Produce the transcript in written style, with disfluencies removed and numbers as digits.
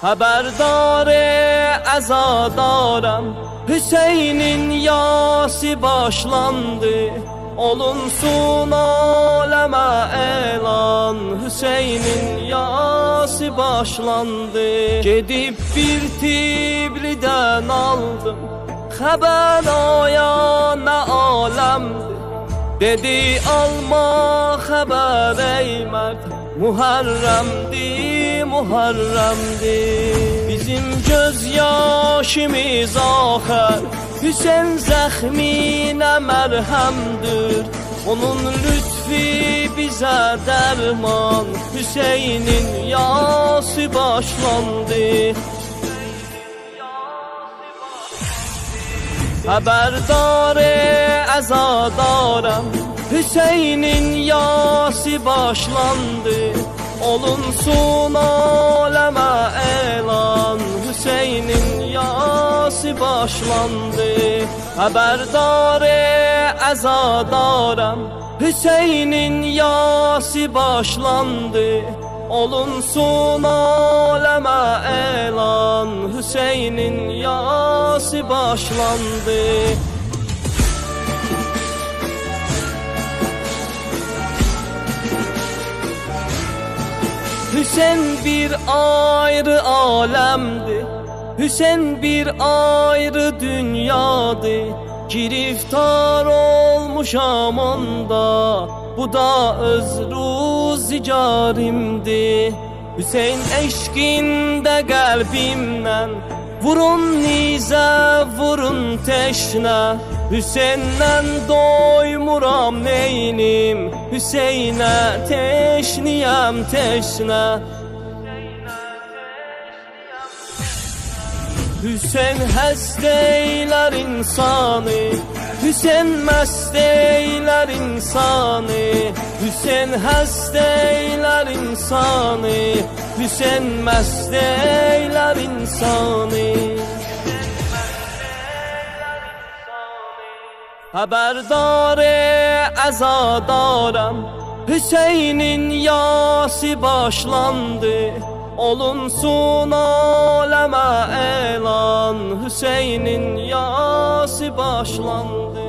Haberdar azadaram, Hüseyin'in yası başlandı. Olunsun aleme elan, Hüseyin'in yası başlandı. Gedip bir Tibli'den aldım haber, aya ne alemdi. Dedi alma haber ey mert, Muharremdi, Muharremdi. Bizim gözyaşımız ahir, Hüseyin zəxminə mərhəmdir. Onun lütfi bize derman, Hüseyin'in yası başlandı. Haberdar azadaram, Hüseyin'in yası başlandı. Olunsun aleme elan, Hüseyin'in yası başlandı. Haberdar azadaram, Hüseyin'in yası başlandı. Olunsun aleme elan, Hüseyin'in yası başlandı. Hüseyin bir ayrı alemdi, Hüseyin bir ayrı dünyadı. Giriftar olmuşam onda, bu da öz ruzigarimdi. Hüseyin eşkinde kalbimden, vurun nize, vurun teşne. Hüseyin'den doymuram neynim, Hüseyin'e teşniyem teşne. Hüseyin həst eyler insanı, Hüseyin məst eyler insanı. Hüseyin həst eyler insanı, Hüseyin məst eyler insanı. Haberdar azadaram, Hüseyin'in yası başlandı. Olunsun aleme elan, Hüseyin'in yası başlandı.